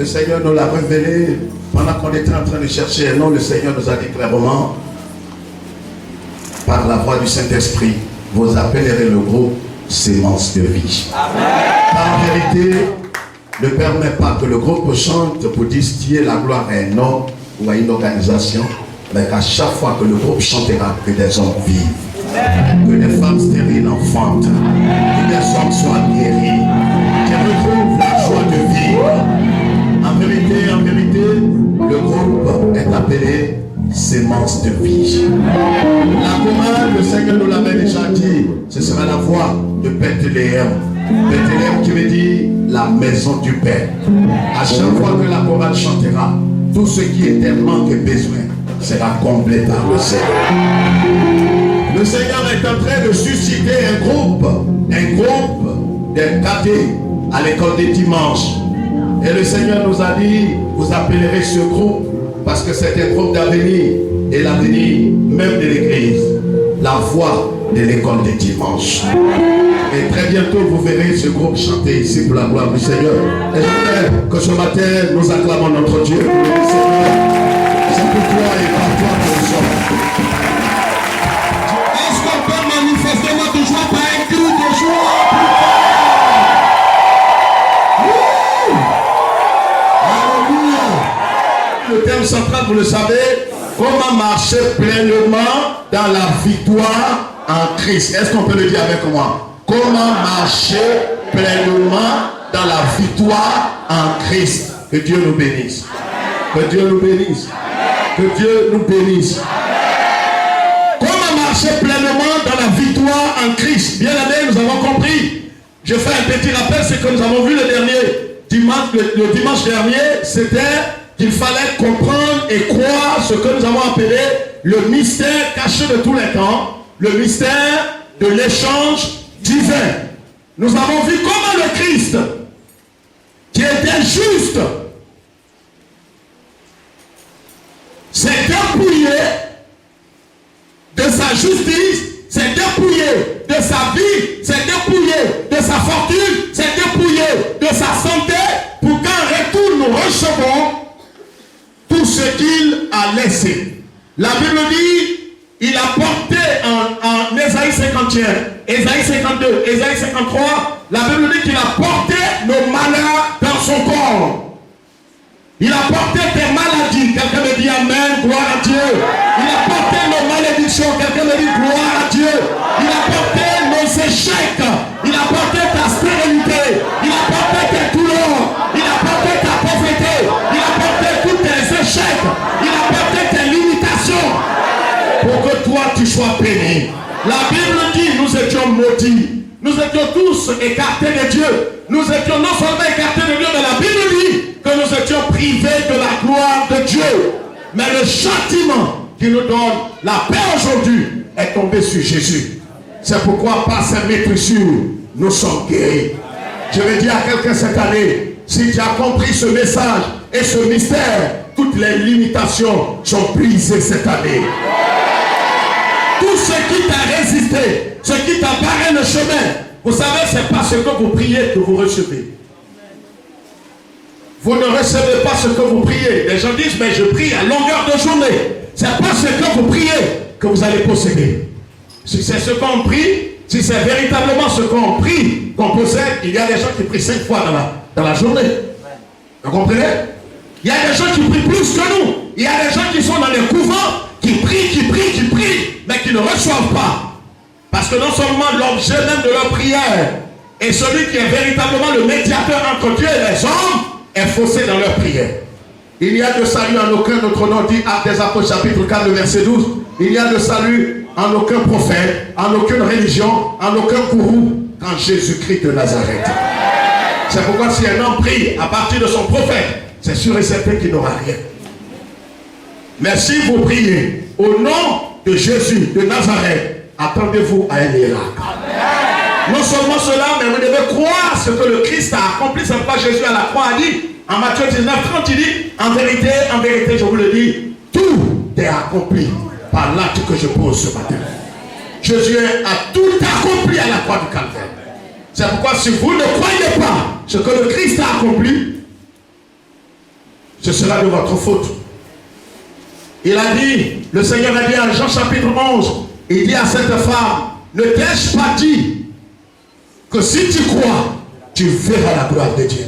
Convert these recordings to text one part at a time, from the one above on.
Le Seigneur nous l'a révélé pendant qu'on était en train de chercher un nom. Le Seigneur nous a dit clairement, par la voix du Saint-Esprit, vous appellerez le groupe Sémence de vie. En vérité, ne permet pas que le groupe chante pour distiller la gloire à un homme ou à une organisation, mais qu'à chaque fois que le groupe chantera, que des hommes vivent, que des femmes stériles enfantent, que des hommes soient guéris, qu'ils retrouvent la joie de vivre. En vérité, le groupe est appelé Sémence de vie. La chorale, le Seigneur nous l'avait déjà dit, ce sera la voix de Bethléem. Bethléem qui veut dire la maison du Père. À chaque fois que la chorale chantera, tout ce qui était manque et besoin sera comblé par le Seigneur. Le Seigneur est en train de susciter un groupe des cadets à l'école des dimanches. Et le Seigneur nous a dit, vous appellerez ce groupe parce que c'est un groupe d'avenir et l'avenir même de l'église, la voix de l'école des dimanches. Et très bientôt vous verrez ce groupe chanter ici pour la gloire du Seigneur. Et j'aimerais que ce matin nous acclamons notre Dieu. Seigneur, c'est pour toi et par toi que nous sommes. Est-ce qu'on peut manifester notre joie par un cri de joie? Le thème central, vous le savez, comment marcher pleinement dans la victoire en Christ. Est-ce qu'on peut le dire avec moi? Comment marcher pleinement dans la victoire en Christ. Que Dieu nous bénisse. Que Dieu nous bénisse. Que Dieu nous bénisse. Comment marcher pleinement dans la victoire en Christ? Bien aimé, nous avons compris. Je fais un petit rappel, c'est que nous avons vu le dimanche dernier, c'était qu'il fallait comprendre et croire ce que nous avons appelé le mystère caché de tous les temps, le mystère de l'échange divin. Nous avons vu comment le Christ, qui était juste, s'est dépouillé de sa justice, s'est dépouillé de sa vie, s'est dépouillé de sa fortune, s'est dépouillé de sa santé, pour qu'en retour nous recevons tout ce qu'il a laissé. La Bible dit, il a porté en Ésaïe 51, Ésaïe 52, Ésaïe 53, la Bible dit qu'il a porté nos malheurs dans son corps. Il a porté tes maladies. Quelqu'un me dit Amen, gloire à Dieu. Il a porté nos malédictions. Quelqu'un me dit gloire à Dieu. Il a porté nos échecs. Il a porté ta stérilité. Il a porté tes douleurs. Il a porté ta pauvreté. Il a porté tous tes échecs. Il a porté tes limitations. Pour que toi tu sois béni. La Bible dit nous étions maudits. Nous étions tous écartés de Dieu. Nous étions non seulement écartés de Dieu, mais la Bible dit que nous étions privés de la gloire de Dieu. Mais le châtiment qui nous donne la paix aujourd'hui est tombé sur Jésus. C'est pourquoi par sa maîtrisure, nous sommes guéris. Je vais dire à quelqu'un cette année, si tu as compris ce message et ce mystère, toutes les limitations sont brisées cette année. Tout ce qui t'a résisté, ce qui t'a barré le chemin, vous savez, c'est pas ce que vous priez que vous recevez. Vous ne recevez pas ce que vous priez. Les gens disent, mais je prie à longueur de journée. C'est pas ce que vous priez que vous allez posséder. Si c'est ce qu'on prie, si c'est véritablement ce qu'on prie, qu'on possède, il y a des gens qui prient 5 fois dans la journée. Vous comprenez? Il y a des gens qui prient plus que nous. Il y a des gens qui sont dans les couvents, qui prient, mais qui ne reçoivent pas. Parce que non seulement l'objet même de leur prière et celui qui est véritablement le médiateur entre Dieu et les hommes est faussé dans leur prière. Il n'y a de salut en aucun autre nom, dit Actes des Apôtres chapitre 4, le verset 12. Il n'y a de salut en aucun prophète, en aucune religion, en aucun gourou, qu'en Jésus-Christ de Nazareth. C'est pourquoi si un homme prie à partir de son prophète, c'est sûr et certain qu'il n'aura rien. Mais si vous priez au nom de Jésus de Nazareth, attendez-vous à un miracle. Non seulement cela, mais vous devez croire ce que le Christ a accompli. C'est pourquoi Jésus à la croix a dit, en Matthieu 19, 30, il dit, en vérité, je vous le dis, tout est accompli par l'acte que je pose ce matin. Jésus a tout accompli à la croix du Calvaire. C'est pourquoi si vous ne croyez pas ce que le Christ a accompli, ce sera de votre faute. Il a dit, le Seigneur a dit en Jean chapitre 11, il dit à cette femme, ne t'ai-je pas dit que si tu crois, tu verras la gloire de Dieu.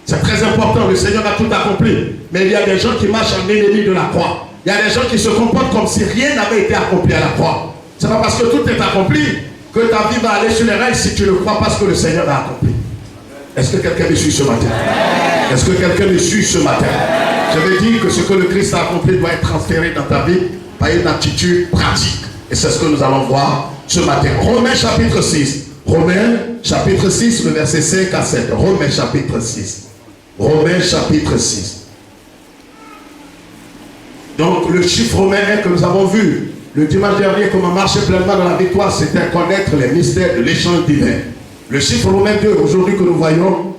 C'est très important, le Seigneur a tout accompli. Mais il y a des gens qui marchent en ennemi de la croix. Il y a des gens qui se comportent comme si rien n'avait été accompli à la croix. Ce n'est pas parce que tout est accompli que ta vie va aller sur les rails si tu ne crois pas ce que le Seigneur a accompli. Est-ce que quelqu'un me suit ce matin? Est-ce que quelqu'un me suit ce matin? Je veux dire que ce que le Christ a accompli doit être transféré dans ta vie par une attitude pratique. Et c'est ce que nous allons voir ce matin. Romains chapitre 6. Romains chapitre 6, le verset 5 à 7. Romains chapitre 6. Romains chapitre 6. Donc le chiffre romain que nous avons vu le dimanche dernier, comment marcher pleinement dans la victoire, c'était connaître les mystères de l'échange divin. Le chiffre romain 2, aujourd'hui que nous voyons,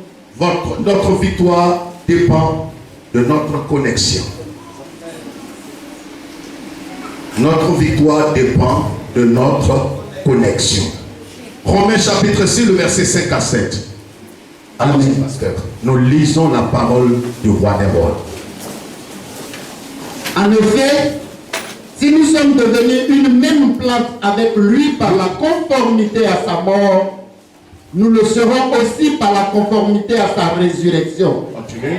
notre victoire dépend de notre connexion. Notre victoire dépend de notre connexion. Romains chapitre 6, le verset 5 à 7. Allons-y, pasteur. Nous lisons la parole du roi des rois. En effet, si nous sommes devenus une même plante avec lui par la conformité à sa mort, nous le serons aussi par la conformité à sa résurrection. Continuez.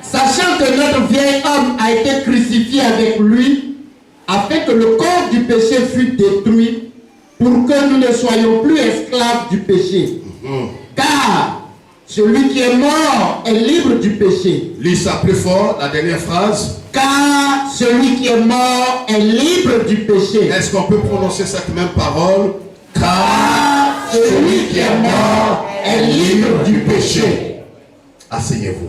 Sachant que notre vieil homme a été crucifié avec lui, afin que le corps du péché fût détruit, pour que nous ne soyons plus esclaves du péché. Car celui qui est mort est libre du péché. Lis ça plus fort, la dernière phrase. Car celui qui est mort est libre du péché. Est-ce qu'on peut prononcer cette même parole? Car celui qui est mort est libre du péché. Asseyez-vous.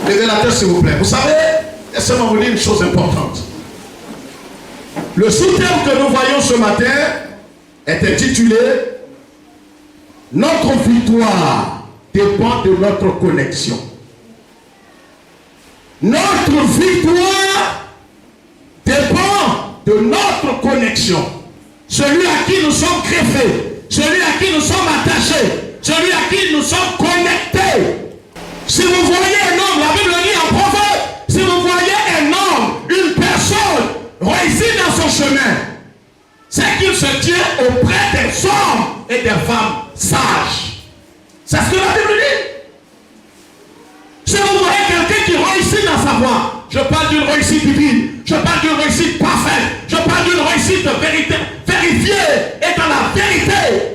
Levez la tête s'il vous plaît. Vous savez, laissez-moi vous dire une chose importante. Le sous-terme que nous voyons ce matin est intitulé « Notre victoire dépend de notre connexion ». Notre victoire dépend de notre connexion. Celui à qui nous sommes greffés, celui à qui nous sommes attachés, celui à qui nous sommes connectés. Si vous voyez un homme, la Bible dit en Proverbe, si vous voyez un homme, une personne réussir dans son chemin, c'est qu'il se tient auprès des hommes et des femmes sages. C'est ce que la Bible dit. Si vous voyez quelqu'un qui réussit dans sa voie, je parle d'une réussite divine, je parle d'une réussite parfaite, je parle d'une réussite vérifiée et dans la vérité.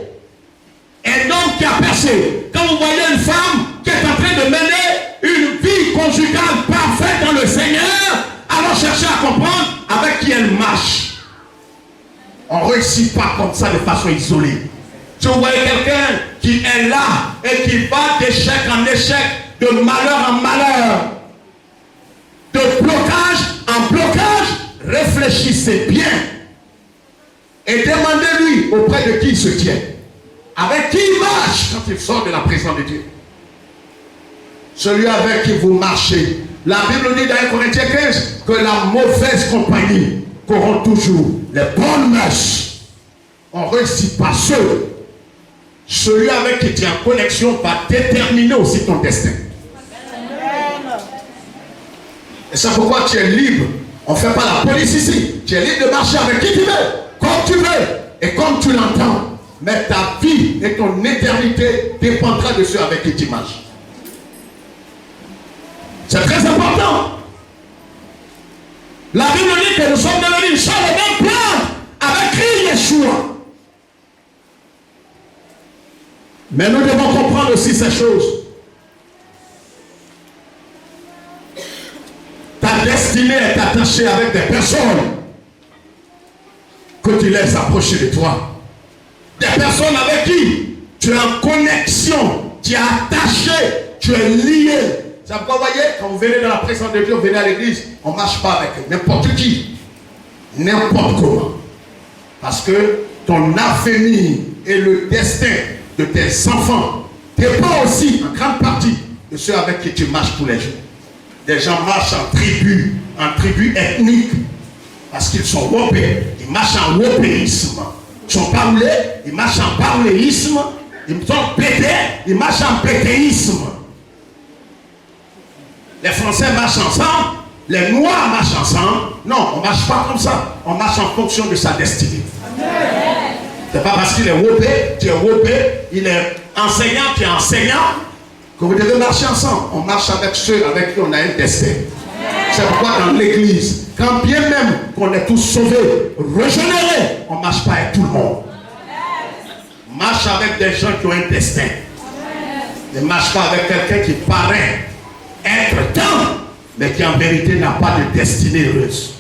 Un homme qui a percé. Quand vous voyez une femme qui est en train de mener une vie conjugale parfaite dans le Seigneur, alors cherchez à comprendre avec qui elle marche. On ne réussit pas comme ça de façon isolée. Si vous voyez quelqu'un qui est là et qui va d'échec en échec, de malheur en malheur, de blocage en blocage, réfléchissez bien et demandez-lui auprès de qui il se tient. Avec qui il marche quand il sort de la présence de Dieu. Celui avec qui vous marchez. La Bible dit dans 1 Corinthiens 15 que la mauvaise compagnie corrompt toujours les bonnes mœurs. On ne réussit pas seul. Celui avec qui tu es en connexion va déterminer aussi ton destin. Et c'est pourquoi tu es libre. On ne fait pas la police ici. Tu es libre de marcher avec qui tu veux, comme tu veux et comme tu l'entends. Mais ta vie et ton éternité dépendra de ceux avec qui tu marches. C'est très important. La Bible dit que nous sommes devenus une seule et même plante avec Christ Yeshua. Mais nous devons comprendre aussi ces choses. Ta destinée est attachée avec des personnes que tu laisses approcher de toi. Des personnes avec qui tu es en connexion, tu es attaché, tu es lié. C'est pourquoi vous voyez, quand vous venez dans la présence de Dieu, vous venez à l'église, on ne marche pas avec n'importe qui, n'importe comment. Parce que ton avenir et le destin de tes enfants dépend aussi en grande partie de ceux avec qui tu marches tous les jours. Des gens marchent en tribu ethnique, parce qu'ils sont wopés, ils marchent en wopéisme. Ils sont parlés, ils marchent en parléisme, ils sont pétés, ils marchent en pétéisme. Les Français marchent ensemble, les Noirs marchent ensemble. Non, on ne marche pas comme ça. On marche en fonction de sa destinée. C'est pas parce qu'il est wopé, tu es wopé, il est enseignant, tu es enseignant, que vous devez marcher ensemble. On marche avec ceux avec qui on a un destin. C'est pourquoi dans l'église, quand bien même qu'on est tous sauvés, régénérés, on ne marche pas avec tout le monde. On marche avec des gens qui ont un destin. On ne marche pas avec quelqu'un qui paraît être temps, mais qui en vérité n'a pas de destinée heureuse.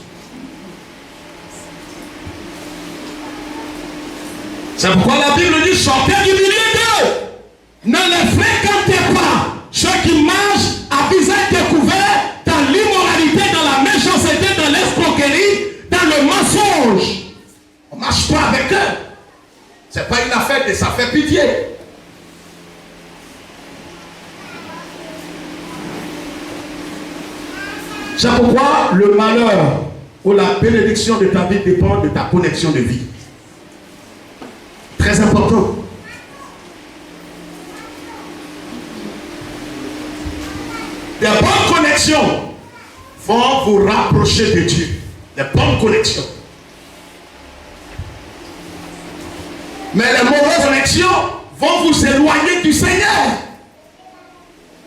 C'est pourquoi la Bible dit, sortez du milieu d'eux. Ne les fréquentez pas. Ceux qui marchent à visage découvert dans l'immoralité, dans la méchanceté, dans l'escroquerie, dans le mensonge. On ne marche pas avec eux. Ce n'est pas une affaire de ça fait pitié. C'est pourquoi le malheur ou la bénédiction de ta vie dépend de ta connexion de vie. Très important. Des bonnes connexions vont vous rapprocher de Dieu. Des bonnes connexions. Mais les mauvaises connexions vont vous éloigner du Seigneur.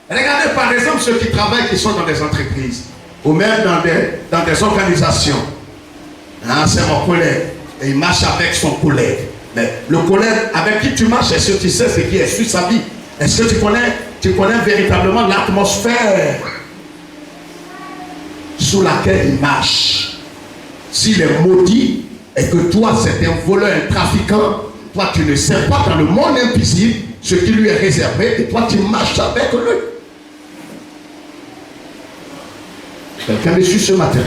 Regardez par exemple ceux qui travaillent, qui sont dans des entreprises ou même dans des organisations. Hein, c'est mon collègue. Et il marche avec son collègue. Mais le collègue avec qui tu marches, est-ce que tu sais ce qui est sur sa vie? Est-ce que tu connais véritablement l'atmosphère sous laquelle il marche? S'il est maudit et que toi c'est un voleur, un trafiquant, toi tu ne sais pas dans le monde invisible ce qui lui est réservé et toi tu marches avec lui. Quelqu'un me suit ce matin?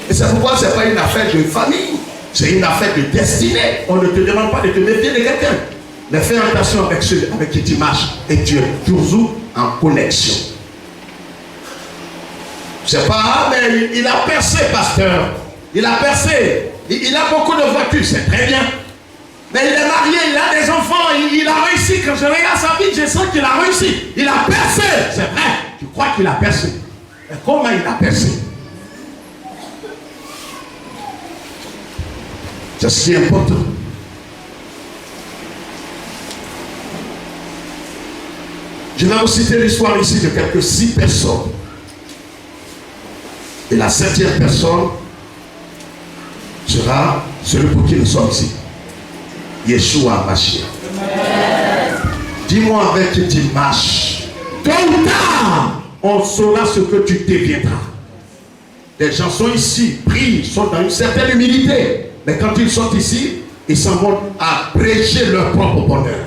Et c'est pourquoi ce n'est pas une affaire de famille. C'est une affaire de destinée. On ne te demande pas de te méfier de quelqu'un. Mais fais attention avec ceux avec qui tu marches et tu es toujours en connexion. C'est pas, ah, mais il a percé, pasteur. Il a percé. Il a beaucoup de voitures, c'est très bien. Mais il est marié, il a des enfants, il a réussi. Quand je regarde sa vie, je sens qu'il a réussi. Il a percé. C'est vrai. Tu crois qu'il a percé. Mais comment il a percé? C'est ce qui est important. Je vais vous citer l'histoire ici de quelques 6 personnes. Et la 7e personne sera celui pour qui nous sommes ici. Yeshua Mashiach. Dis-moi avec qui tu marches. Tôt ou tard, on saura ce que tu deviendras. Des gens sont ici, prient, sont dans une certaine humilité. Mais quand ils sont ici, ils s'en vont à prêcher leur propre bonheur.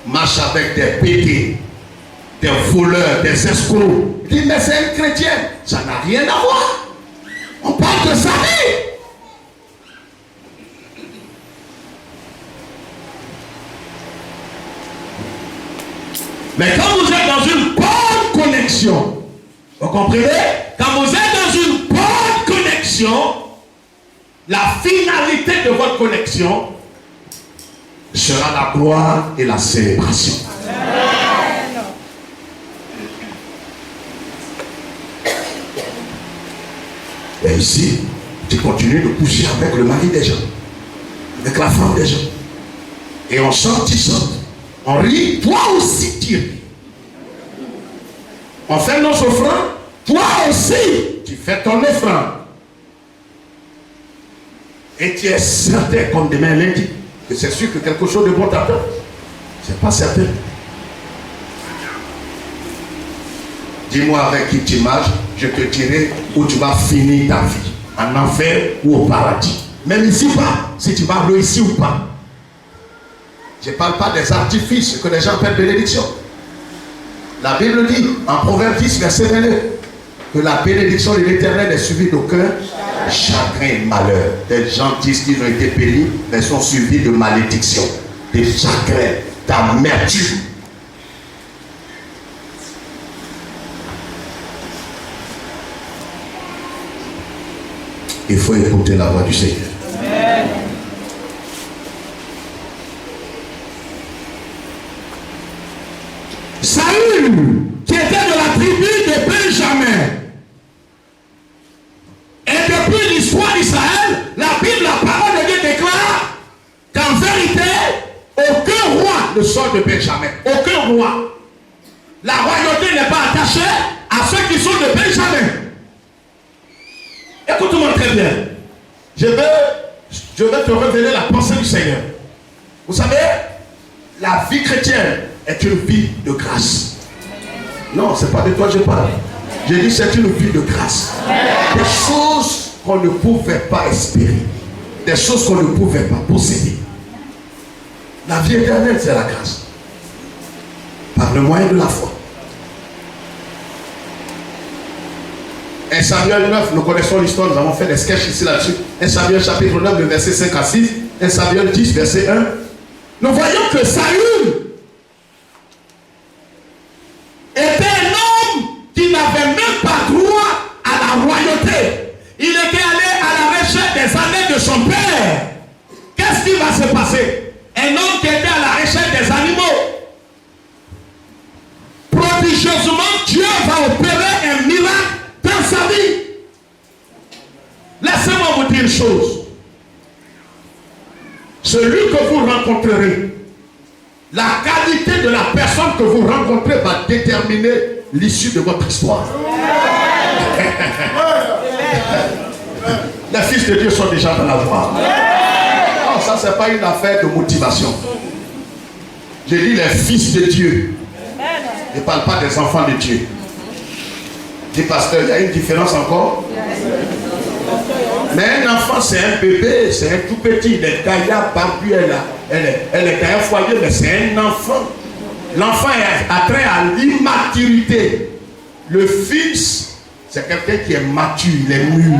Marche avec des pédés, des voleurs, des escrocs. Dis, mais c'est un chrétien. Ça n'a rien à voir. On parle de sa vie. Mais quand vous êtes dans une bonne connexion, vous comprenez? Quand vous êtes dans une bonne connexion, la finalité de votre connexion sera la gloire et la célébration. Amen. Et ici, tu continues de pousser avec le mari des gens, avec la femme des gens. Et on chante, tu chantes. On rit, toi aussi tu ris. On fait nos offrandes, toi aussi tu fais ton offrande. Et tu es certain comme demain lundi que c'est sûr que quelque chose de bon t'attend. C'est pas certain. Dis-moi avec qui tu marches, je te dirai où tu vas finir ta vie. En enfer ou au paradis. Même ici pas, si tu vas réussir ou pas. Je ne parle pas des artifices que les gens appellent bénédiction. La Bible dit, en Proverbe 10, verset 22, que la bénédiction de l'Éternel est suivie d'aucun chagrin et malheur. Les gens disent qu'ils ont été bénis, mais sont suivis de malédiction, de chagrin, d'amertume. Il faut écouter la voix du Seigneur. Amen. Saül, qui était de la tribu de Benjamin. Et depuis l'histoire d'Israël, la Bible, la parole de Dieu déclare qu'en vérité, aucun roi ne sort de Benjamin. Aucun roi. La royauté n'est pas attachée à ceux qui sont de Benjamin. Écoute-moi très bien. Je vais te révéler la pensée du Seigneur. Vous savez, la vie chrétienne est une vie de grâce. Non, c'est pas de toi que je parle. J'ai dit c'est une vie de grâce. Des choses qu'on ne pouvait pas espérer. Des choses qu'on ne pouvait pas posséder. La vie éternelle, c'est la grâce. Par le moyen de la foi. 1 Samuel 9, nous connaissons l'histoire, nous avons fait des sketchs ici là-dessus. 1 Samuel chapitre 9, le verset 5 à 6. 1 Samuel 10, verset 1. Nous voyons que Saül était un homme qui n'avait même pas droit à la royauté. Il était allé à la recherche des années de son père. Qu'est-ce qui va se passer? Un homme qui était à la recherche des animaux. Prodigieusement, Dieu va opérer un miracle dans sa vie. Laissez-moi vous dire une chose. Celui que vous rencontrerez, la qualité de la personne que vous rencontrez va déterminer l'issue de votre histoire. Les fils de Dieu sont déjà dans la joie. Non, ça c'est pas une affaire de motivation. J'ai dit les fils de Dieu. Je ne parle pas des enfants de Dieu. Dis pasteur, il y a une différence encore. Mais un enfant, c'est un bébé, c'est un tout petit, il est gaillard, barbu, elle est dans un foyer, mais c'est un enfant. L'enfant a trait à l'immaturité. Le fils, c'est quelqu'un qui est mature, il est mûr.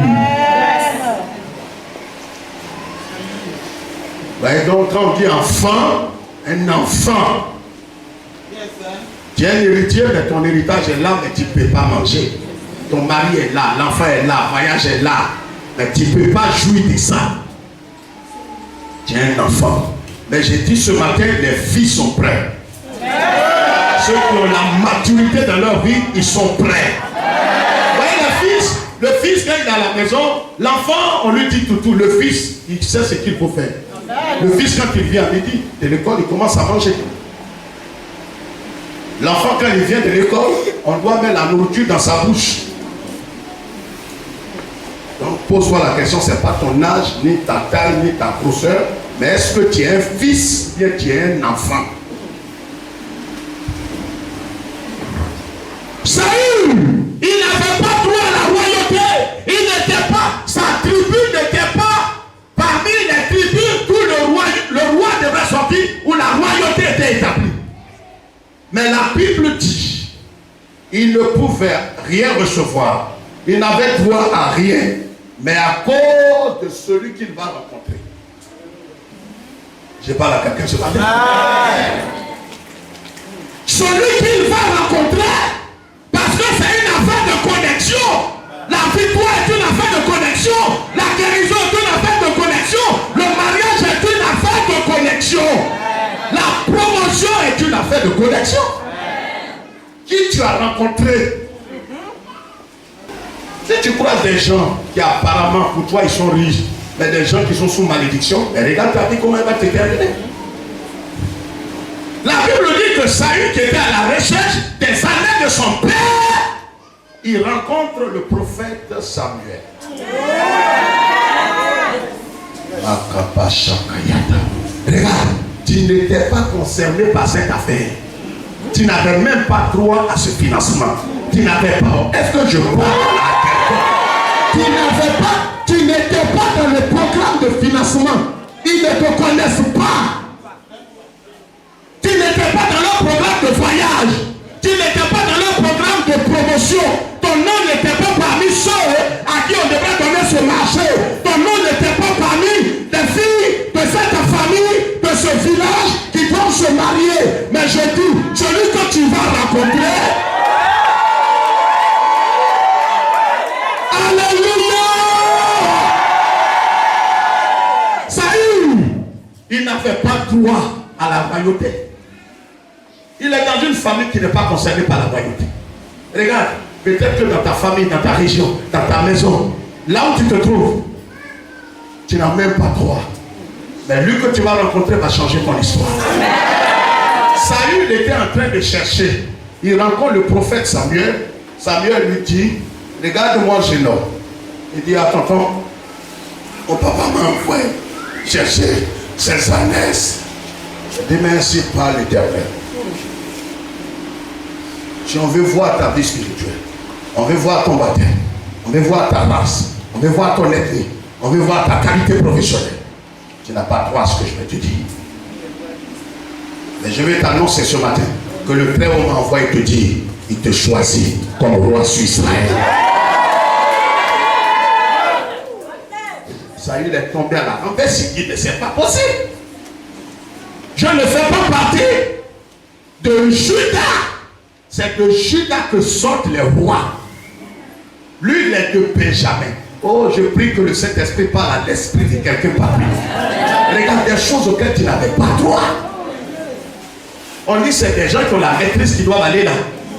Ouais, donc quand on dit enfant, un enfant, tu es un héritier, mais ton héritage est là, mais tu ne peux pas manger. Ton mari est là, l'enfant est là, le voyage est là. Mais tu ne peux pas jouir de ça. Tu es un enfant. Mais j'ai dit ce matin, les fils sont prêts. Ceux qui ont la maturité dans leur vie, ils sont prêts. Vous voyez le fils quand il est à la maison, l'enfant, on lui dit tout. Le fils, il sait ce qu'il faut faire. Le fils, quand il vient à midi de l'école, il commence à manger. L'enfant, quand il vient de l'école, on doit mettre la nourriture dans sa bouche. Donc, pose-toi la question, ce n'est pas ton âge, ni ta taille, ni ta grosseur, mais est-ce que tu es un fils, ou bien tu es un enfant? Saül, il n'avait pas droit à la royauté. Il n'était pas, sa tribu n'était pas parmi les tribus où le roi devait sortir, où la royauté était établie. Mais la Bible dit, il ne pouvait rien recevoir. Il n'avait droit à rien. Mais à cause de celui qu'il va rencontrer. Je parle à quelqu'un ce matin. Celui qu'il va rencontrer, parce que c'est une affaire de connexion. La victoire est une affaire de connexion. La guérison est une affaire de connexion. Le mariage est une affaire de connexion. La promotion est une affaire de connexion. Qui tu as rencontré? Si tu croises des gens qui apparemment pour toi ils sont riches, mais des gens qui sont sous malédiction, mais regarde ta vie comment elle va te terminer. La Bible dit que Saül qui était à la recherche des années de son père, il rencontre le prophète Samuel. Regarde, tu n'étais pas concerné par cette affaire. Tu n'avais même pas droit à ce financement. Tu n'avais pas. Est-ce que je parle à quelqu'un? Tu n'étais pas dans le programme de financement. Ils ne te connaissent pas. Tu n'étais pas dans leur programme de voyage. Tu n'étais pas dans leur programme de promotion. Ton nom n'était pas parmi ceux à qui on devrait donner ce marché. Ton nom n'était pas parmi des filles de cette famille, de ce village qui doivent se marier. Mais je dis, celui que tu vas rencontrer, alléluia! Saül, il n'avait pas droit à la royauté. Il est dans une famille qui n'est pas concernée par la royauté. Regarde, peut-être que dans ta famille, dans ta région, dans ta maison, là où tu te trouves, tu n'as même pas droit. Mais lui que tu vas rencontrer va changer ton histoire. Saül était en train de chercher. Il rencontre le prophète Samuel. Samuel lui dit, regarde-moi, jeune homme. Il dit, attends, mon papa m'a envoyé chercher ses ânesses. Je dis, mais ainsi parle l'Éternel. Si on veut voir ta vie spirituelle, on veut voir ton baptême, on veut voir ta race, on veut voir ton ethnie, on veut voir ta qualité professionnelle, tu n'as pas droit à ce que je vais te dire. Mais je vais t'annoncer ce matin que le Très-Haut m'a envoyé te dire, il te choisit comme roi sur Israël. Saül est tombé à la renverse, il dit, mais c'est pas possible. Je ne fais pas partie de Juda. C'est de Juda que sortent les rois. Lui, il est de Benjamin. Oh, je prie que le Saint-Esprit parle à l'esprit de quelqu'un parmi nous. Regarde des choses auxquelles tu n'avais pas droit. On dit que c'est des gens qui ont la maîtrise qui doivent aller là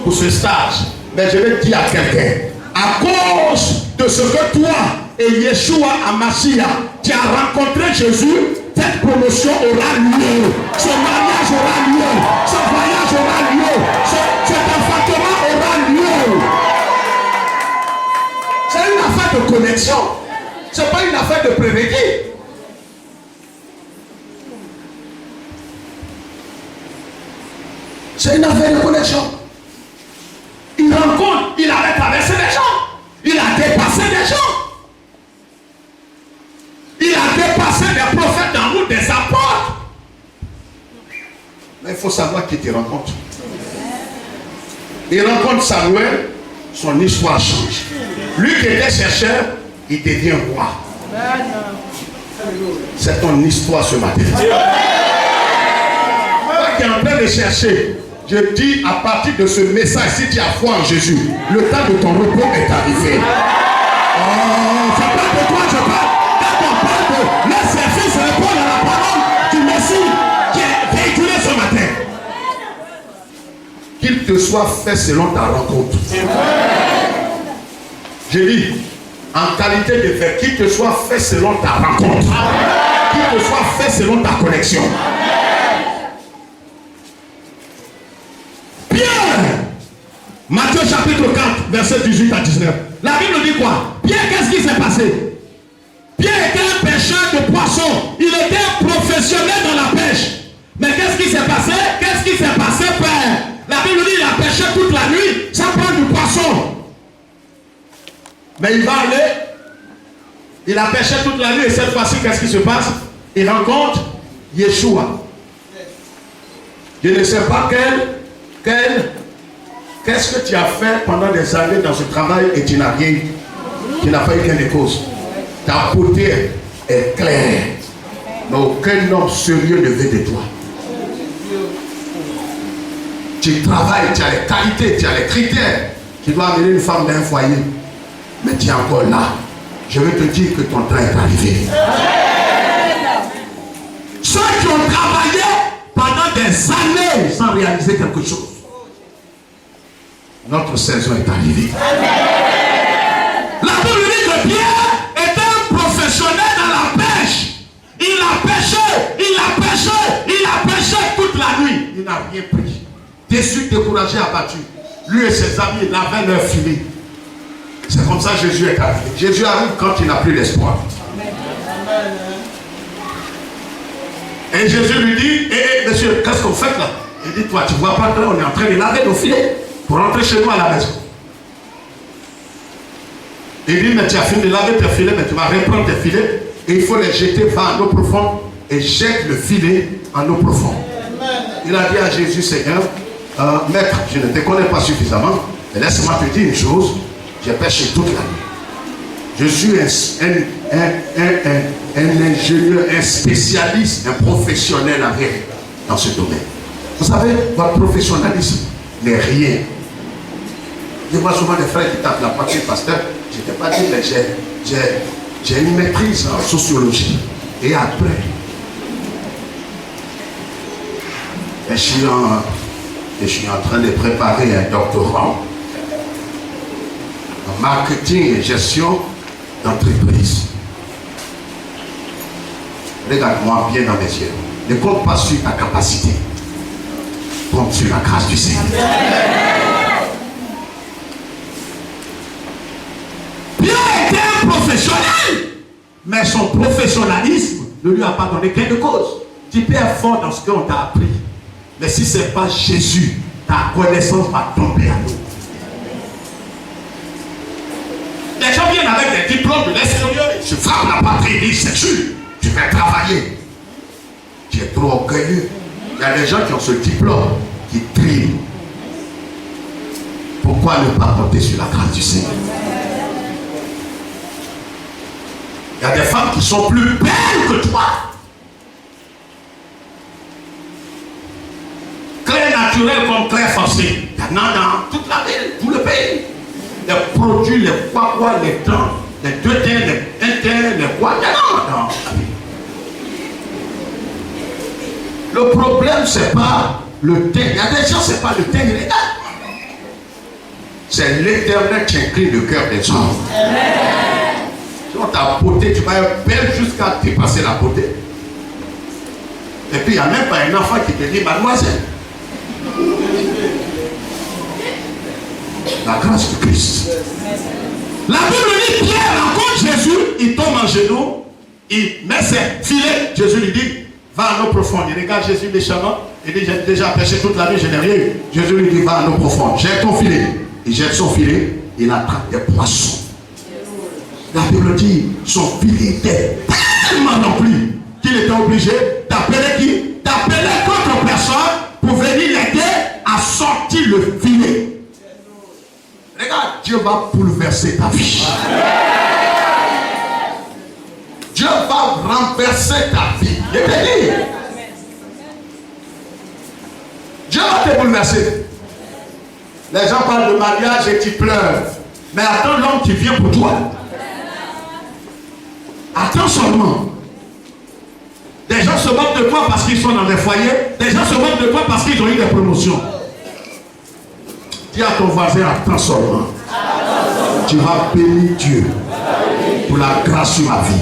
pour ce stage. Mais je vais dire à quelqu'un, à cause de ce que toi et Yeshua Amashia, tu as rencontré Jésus, cette promotion aura lieu. Ce mariage aura lieu. Ce voyage aura lieu. Cet enfantement aura lieu. C'est une affaire de connexion. Ce n'est pas une affaire de prémédit. C'est une affaire de connexion. Il rencontre, il avait traversé des gens. Il a dépassé des gens. Il a dépassé des prophètes en route, des apôtres. Mais il faut savoir qui te rencontre. Il rencontre Samuel, son histoire change. Lui qui était chercheur, il devient roi. C'est ton histoire ce matin. Toi qui es en train de chercher, je dis à partir de ce message, si tu as foi en Jésus, le temps de ton repos est arrivé. Oh, je parle de toi, je parle. Quand on parle de le service répond à la parole du Messie qui est véhiculé ce matin. Qu'il te soit fait selon ta rencontre. Je dis, en qualité de fait, qu'il te soit fait selon ta rencontre. Qu'il te soit fait selon ta connexion. Matthieu chapitre 4, verset 18 à 19. La Bible dit quoi? Pierre, qu'est-ce qui s'est passé? Pierre était un pêcheur de poissons. Il était professionnel dans la pêche. Mais qu'est-ce qui s'est passé? Qu'est-ce qui s'est passé, Père? La Bible dit qu'il a pêché toute la nuit. Ça prend du poisson. Mais il va aller. Il a pêché toute la nuit. Et cette fois-ci, qu'est-ce qui se passe? Il rencontre Yeshua. Je ne sais pas qu'est-ce que tu as fait pendant des années dans ce travail et tu n'as rien eu. Tu n'as pas eu qu'une cause. Ta beauté est claire. Mais aucun homme sérieux ne veut de toi. Tu travailles, tu as les qualités, tu as les critères. Tu dois amener une femme d'un foyer. Mais tu es encore là. Je veux te dire que ton temps est arrivé. Ceux qui ont travaillé pendant des années sans réaliser quelque chose. Notre saison est arrivée. La Bible dit que Pierre était un professionnel dans la pêche. Il a pêché toute la nuit. Il n'a rien pris. Déçu, découragé, abattu. Lui et ses amis lavaient leur filet. C'est comme ça que Jésus est arrivé. Jésus arrive quand il n'a plus d'espoir. Et Jésus lui dit, monsieur, qu'est-ce qu'on fait là? Il dit, toi, tu vois pas que là, on est en train de laver nos filets pour rentrer chez nous à la maison. Il dit, mais tu as fini de laver tes filets, mais tu vas reprendre tes filets et il faut les jeter vers l'eau profonde et jette le filet en eau profonde. Il a dit à Jésus, Seigneur, maître, je ne te connais pas suffisamment, mais laisse-moi te dire une chose, j'ai pêché toute la nuit. Je suis un ingénieur, un spécialiste, un professionnel avec dans ce domaine. Vous savez, votre professionnalisme n'est rien. Je vois souvent des frères qui tapent la porte, pasteur, je ne t'ai pas dit, mais j'ai une maîtrise en sociologie. Et après, je suis et je suis en train de préparer un doctorat en marketing et gestion d'entreprise. Regarde-moi bien dans mes yeux. Ne compte pas sur ta capacité. Compte sur la grâce du Seigneur. Pierre était un professionnel, mais son professionnalisme ne lui a pas donné gain de cause. Tu peux être fort dans ce qu'on t'a appris. Mais si ce n'est pas Jésus, ta connaissance va tomber à l'eau. Les gens viennent avec des diplômes de l'extérieur. Je frappe la patrie, ils disent c'est sûr, tu vas travailler. Tu es trop orgueilleux. Il y a des gens qui ont ce diplôme, qui triment. Pourquoi ne pas compter sur la grâce du Seigneur? Il y a des femmes qui sont plus belles que toi. Clair naturel comme clair forcé. Il y en a dans toute la ville, tout le pays. Les produits, les quoi, les dents, les deux teints, les un teint, les quoi, il y en a dans la ville. Le problème, c'est pas le teint. Il y a des gens, c'est pas le teint, il est là. C'est l'Éternel qui incline le cœur des gens. Sur ta beauté, tu vas être belle jusqu'à dépasser la beauté. Et puis, il n'y a même pas un enfant qui te dit mademoiselle. La grâce de Christ. La Bible dit Pierre rencontre Jésus, il tombe en genoux, il met ses filets. Jésus lui dit va à l'eau profonde. Il regarde Jésus méchamment. Il dit j'ai déjà pêché toute la nuit, je n'ai rien eu. Jésus lui dit va à l'eau profonde. Jette ton filet. Il jette son filet, il attrape des poissons. La Bible dit son filet était tellement rempli qu'il était obligé d'appeler qui? D'appeler d'autres personnes pour venir l'aider à sortir le filet. Regarde, Dieu va bouleverser ta vie. Dieu va renverser ta vie. Je te dis. Dieu va te bouleverser. Les gens parlent de mariage et tu pleures. Mais attends l'homme qui vient pour toi. Attends seulement. Des gens se moquent de toi parce qu'ils sont dans des foyers. Des gens se moquent de toi parce qu'ils ont eu des promotions. Dis à ton voisin, attends seulement. Tu vas bénir Dieu pour la grâce sur ma vie.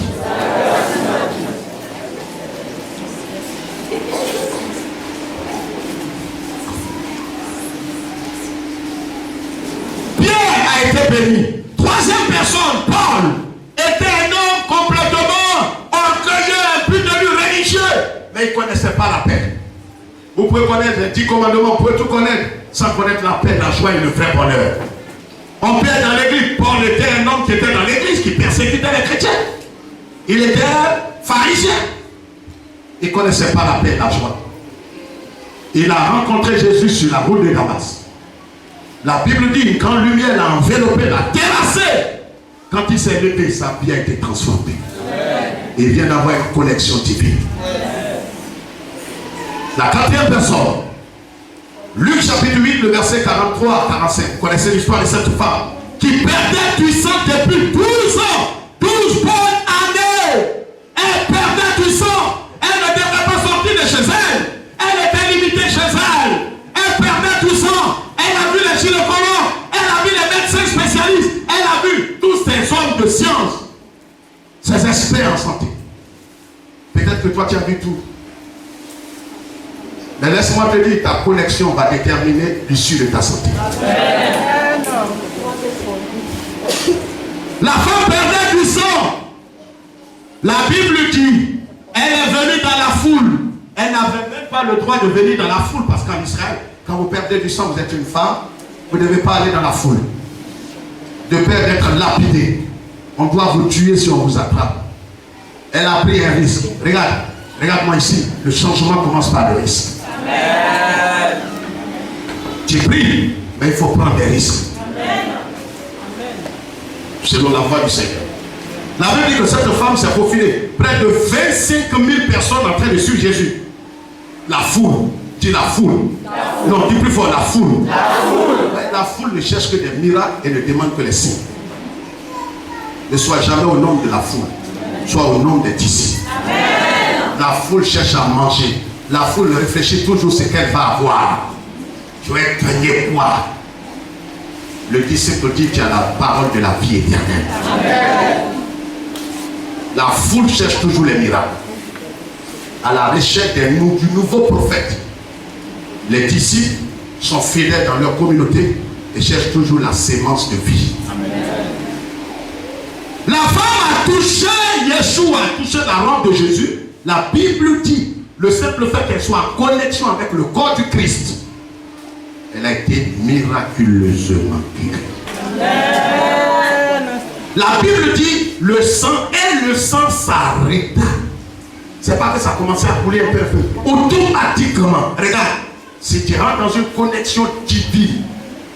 Pierre a été béni. Troisième personne, Paul, était un homme complètement orgueilleux, impudent, religieux, mais il ne connaissait pas la paix. Vous pouvez connaître les 10 commandements, vous pouvez tout connaître sans connaître la paix, la joie et le vrai bonheur. On perd dans l'église. Paul était un homme qui était dans l'église, qui persécutait les chrétiens. Il était pharisien. Il ne connaissait pas la paix et la joie. Il a rencontré Jésus sur la route de Damas. La Bible dit, quand lumière l'a enveloppé, l'a terrassé, quand il s'est levé, sa vie a été transformée. Il vient d'avoir une connexion divine. La quatrième personne, Luc chapitre 8, le verset 43 à 45. Vous connaissez l'histoire de cette femme qui perdait du sang depuis 12 ans. 12 bonnes années. Elle perdait du sang. Elle ne devait pas sortir de chez elle. Elle était limitée chez elle. Elle perdait du sang. Elle a vu les gynécologues. Elle a vu les médecins spécialistes. Elle a vu tous ces hommes de science. Ces experts en santé. Peut-être que toi tu as vu tout. Mais laisse-moi te dire, ta connexion va déterminer l'issue de ta santé. La femme perdait du sang. La Bible dit, elle est venue dans la foule. Elle n'avait même pas le droit de venir dans la foule parce qu'en Israël, quand vous perdez du sang, vous êtes une femme, vous ne devez pas aller dans la foule. De peur d'être lapidé. On doit vous tuer si on vous attrape. Elle a pris un risque. Regarde-moi ici. Le changement commence par le risque. Amen. Tu pries, mais il faut prendre des risques. Amen. Selon la voie du Seigneur. La Bible dit que cette femme s'est faufilée. Près de 25 000 personnes en train de suivre Jésus. La foule. Dis la foule. Non, dis plus fort, la foule. La foule ne cherche que des miracles et ne demande que les signes. Ne sois jamais au nom de la foule. Sois au nom des disciples. La foule cherche à manger. La foule réfléchit toujours ce qu'elle va avoir. Tu as gagné quoi? Le disciple dit qu'il y a la parole de la vie éternelle. Amen. La foule cherche toujours les miracles. À la recherche du nouveau prophète. Les disciples sont fidèles dans leur communauté et cherchent toujours la sémence de vie. Amen. La femme a touché Yeshua, a touché la robe de Jésus. La Bible dit, le simple fait qu'elle soit en connexion avec le corps du Christ, elle a été miraculeusement guérie. La Bible dit, le sang s'arrêta. C'est pas que ça commençait à couler un peu. Automatiquement. Regarde, si tu rentres dans une connexion divine.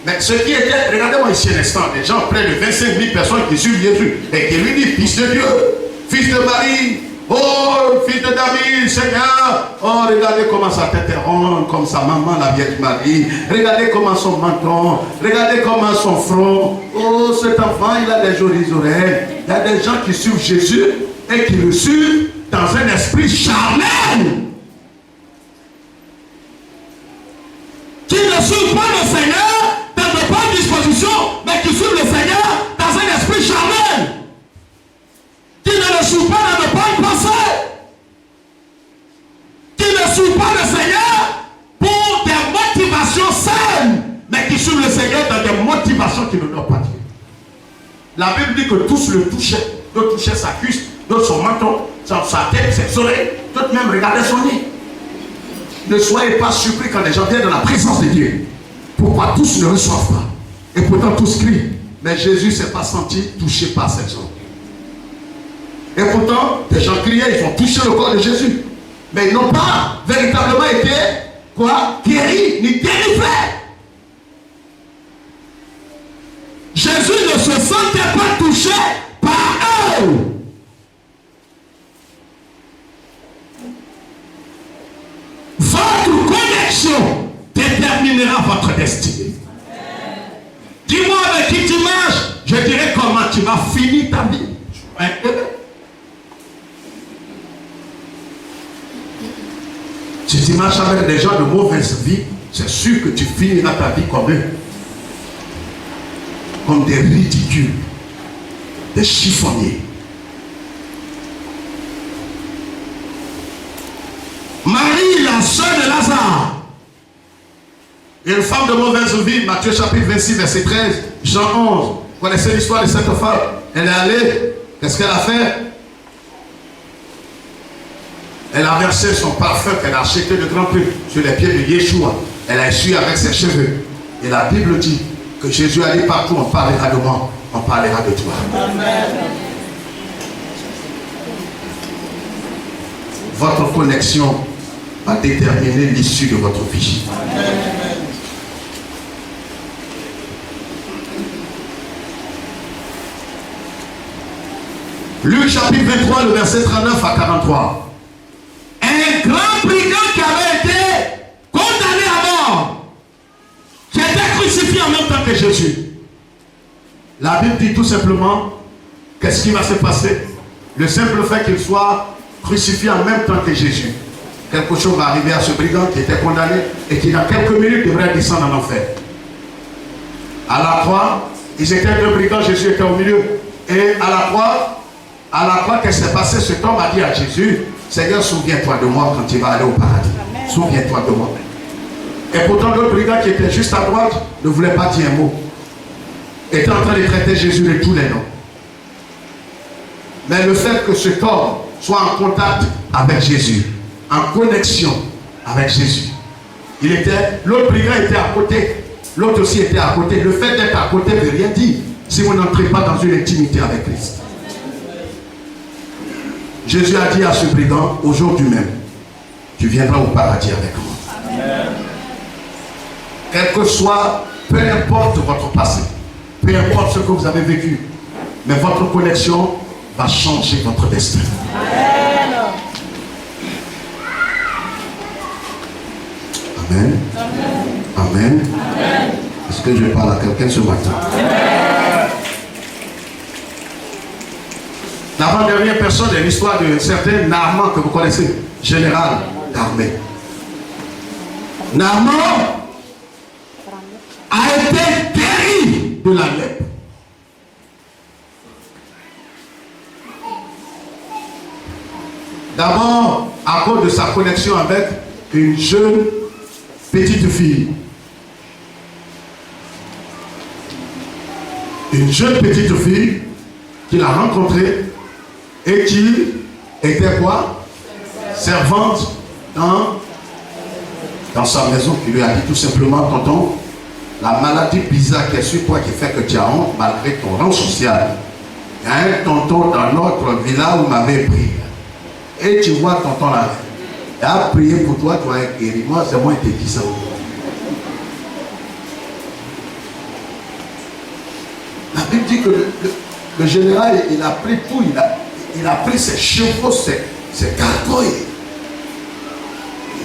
Mais ce qui était, regardez-moi ici un instant, des gens, près de 25 000 personnes qui suivent Jésus et qui lui disent, fils de Dieu, fils de Marie, oh, fils de David, Seigneur. Oh, regardez comment sa tête est ronde, comme sa maman, la Vierge Marie. Regardez comment son menton, regardez comment son front. Oh, cet enfant, il a des jolies oreilles. Il y a des gens qui suivent Jésus et qui le suivent dans un esprit charnel. Qui ne suivent pas le Seigneur dans de bonnes dispositions, mais qui suivent le Seigneur dans un esprit charnel. Qui ne le suivent pas dans de bonnes pensées. Qui ne suivent pas le Seigneur pour des motivations saines, mais qui suivent le Seigneur dans des motivations qui ne doivent pas dire. La Bible dit que tous le touchaient. D'autres touchaient sa cuisse, d'autres son menton, sa tête, ses oreilles, d'autres même regardaient son nez. Ne soyez pas surpris quand les gens viennent dans la présence de Dieu. Pourquoi tous ne reçoivent pas? Et pourtant tous crient. Mais Jésus ne s'est pas senti touché par ces gens. Et pourtant, des gens criaient, ils ont touché le corps de Jésus. Mais ils n'ont pas véritablement été quoi? Guéris, ni délivrés. Jésus ne se sentait pas touché par eux. Votre connexion déterminera votre destinée. Dis-moi avec qui tu marches, je dirais comment tu vas finir ta vie. Si tu marches avec des gens de mauvaise vie, c'est sûr que tu finiras ta vie comme eux. Comme des ridicules, des chiffonniers. Marie, la sœur de Lazare, une femme de mauvaise vie, Matthieu chapitre 26, verset 13, Jean 11. Vous connaissez l'histoire de cette femme? Elle est allée, qu'est-ce qu'elle a fait? Elle a versé son parfum qu'elle a acheté de grand prix sur les pieds de Yeshua. Elle a essuyé avec ses cheveux. Et la Bible dit que Jésus allait partout, on parlera de moi, on parlera de toi. Amen. Votre connexion va déterminer l'issue de votre vie. Amen. Luc chapitre 23, le verset 39 à 43. Un grand brigand qui avait été condamné à mort, qui était crucifié en même temps que Jésus. La Bible dit tout simplement, qu'est-ce qui va se passer? Le simple fait qu'il soit crucifié en même temps que Jésus. Quelque chose va arriver à ce brigand qui était condamné et qui dans quelques minutes devrait descendre en enfer. À la croix, ils étaient deux brigands, Jésus était au milieu. Et à la croix, qu'est-ce qui s'est passé? Cet homme a dit à Jésus, Seigneur, souviens-toi de moi quand tu vas aller au paradis. Souviens-toi de moi. Et pourtant, l'autre brigand qui était juste à droite ne voulait pas dire un mot. Était en train de traiter Jésus de tous les noms. Mais le fait que cet homme soit en contact avec Jésus, en connexion avec Jésus, l'autre brigand était à côté, l'autre aussi était à côté. Le fait d'être à côté ne veut rien dire si vous n'entrez pas dans une intimité avec Christ. Jésus a dit à ce brigand, aujourd'hui même, tu viendras au paradis avec moi. Amen. Quel que soit, peu importe votre passé, peu importe ce que vous avez vécu, mais votre connexion va changer votre destin. Amen. Amen. Amen. Amen. Est-ce que je parle à quelqu'un ce matin? L'avant-dernière personne est l'histoire de certain Naaman que vous connaissez, général d'armée. Naaman a été guéri de la lèpre. D'abord, à cause de sa connexion avec une jeune petite fille. Une jeune petite fille qu'il a rencontrée et qui était quoi? Servante dans sa maison, qui lui a dit tout simplement: tonton, la maladie bizarre qui est sur toi qui fait que tu as honte malgré ton rang social. Il y a un tonton dans notre village où m'avait pris. Et tu vois tonton là, il a prié pour toi, tu vas être guéri. Moi, c'est moi qui t'ai dit ça. La Bible dit que le général, il a pris tout, il a pris ses chevaux, ses gargouilles.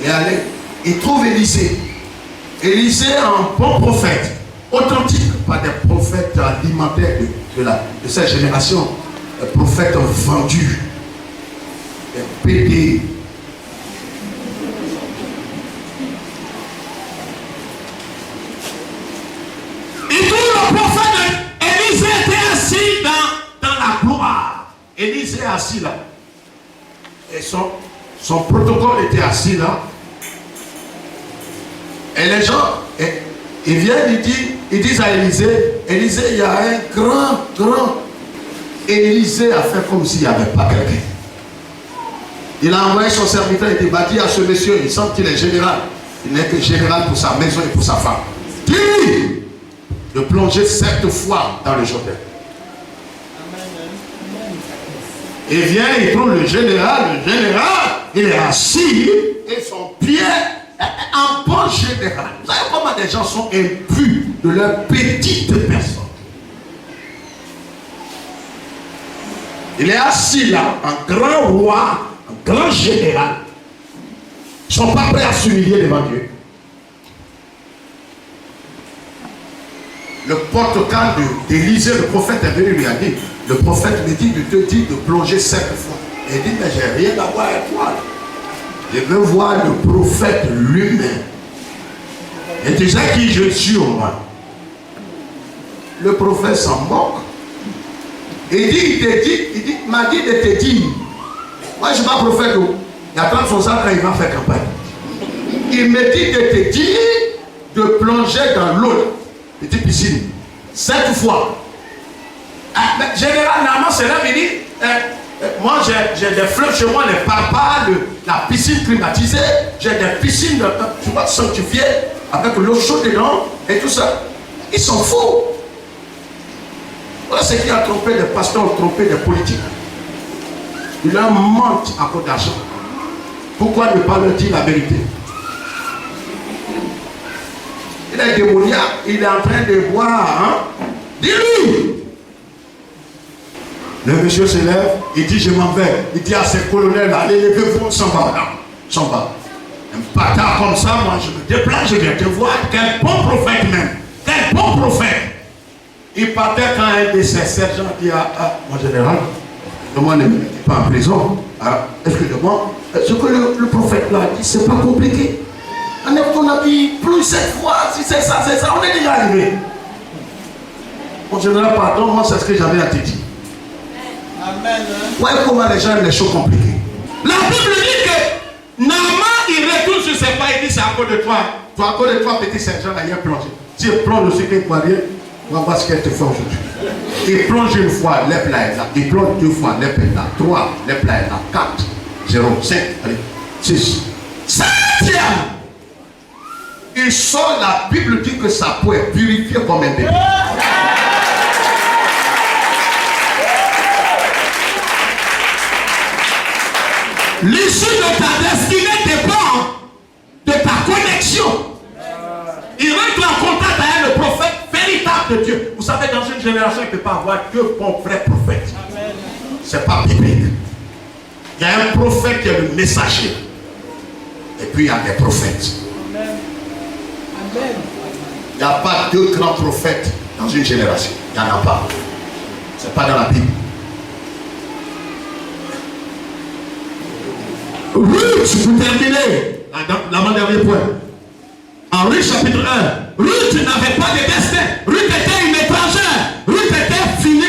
Il est allé, il trouve Élisée. Élisée, un bon prophète, authentique, pas des prophètes alimentaires de cette génération, des prophètes vendus, des pédés. Il trouve le prophète, Élisée était assis dans la gloire. Élisée est assis là. Et son protocole était assis là. Et les gens, ils viennent, ils disent à Élisée, Élisée, il y a un grand. Élisée a fait comme s'il n'y avait pas quelqu'un. Il a envoyé son serviteur, il dit, va dire à ce monsieur, il semble qu'il est général. Il n'est que général pour sa maison et pour sa femme. Dis-lui de plonger 7 fois dans le Jourdain. Il vient, il trouve le général, il est assis et son pied en bon général. Vous savez comment des gens sont impus de leur petite personne. Il est assis là, un grand roi, un grand général. Ils ne sont pas prêts à s'humilier devant Dieu. Le porte-cale d'Élisée, le prophète est venu lui a dit, le prophète me dit, te dit de plonger 7 fois. Et il dit, mais j'ai rien à voir avec toi. Je veux voir le prophète lui-même. Et tu sais qui je suis au moins. Le prophète s'en moque. Il m'a dit de te dire. Moi je ne suis pas prophète. Il y a 30 ans quand il va faire campagne. Il me dit de te dire de plonger dans l'eau. Petite piscine. 7 fois. Généralement, c'est là, il dit, moi j'ai des fleuves chez moi, les papas, la piscine climatisée, j'ai des piscines, tu vois, sanctifiées, avec l'eau chaude dedans, et tout ça. Ils sont fous. Voilà ce qui a trompé les pasteurs, trompé les politiques. Ils leur mentent à cause d'argent. Pourquoi ne pas leur dire la vérité? Il est démoniaque, il est en train de boire, hein? Dis-lui! Le monsieur se lève, il dit je m'en vais. Il dit à ses colonels, allez levez-vous, on s'en va. S'en va. Un bâtard comme ça, moi je me déplace, je viens te voir. Quel bon prophète même. Quel bon prophète. Il partait quand un de ses sergents dit mon général, moi ne me pas en prison. Excusez-moi, ce que le prophète là dit, c'est pas compliqué. On a dit plus 7 fois, si c'est ça, on est déjà arrivé. Mon général, pardon, moi c'est ce que j'avais à te dire. Amen. Ouais, comment les gens aiment les choses compliquées. La Bible dit que Naaman il retourne sur ses pas et dit c'est à cause de toi. Toi, à cause de toi, petit sergent, il a plongé. Si il plonge aussi qu'il croit rien, on va voir ce qu'elle te fait aujourd'hui. Il plonge une fois, les plats est là. Il plonge 2 fois, les plats est là. 3, les plats est là. 4, 0, 5, allez, 6. 7e. Il sort, la Bible dit que sa peau est purifiée comme un bébé. L'issue de ta destinée dépend de ta connexion. Il rentre en contact avec le prophète véritable de Dieu. Vous savez, dans une génération, il ne peut pas avoir 2 bons vrais prophètes. Ce n'est pas biblique. Il y a un prophète qui est le messager. Et puis il y a des prophètes. Il n'y a pas 2 grands prophètes dans une génération. Il n'y en a pas. Ce n'est pas dans la Bible. Ruth, pour terminer, l'avant-dernier point. En Ruth chapitre 1, Ruth n'avait pas de destin. Ruth était une étrangère. Ruth était finie.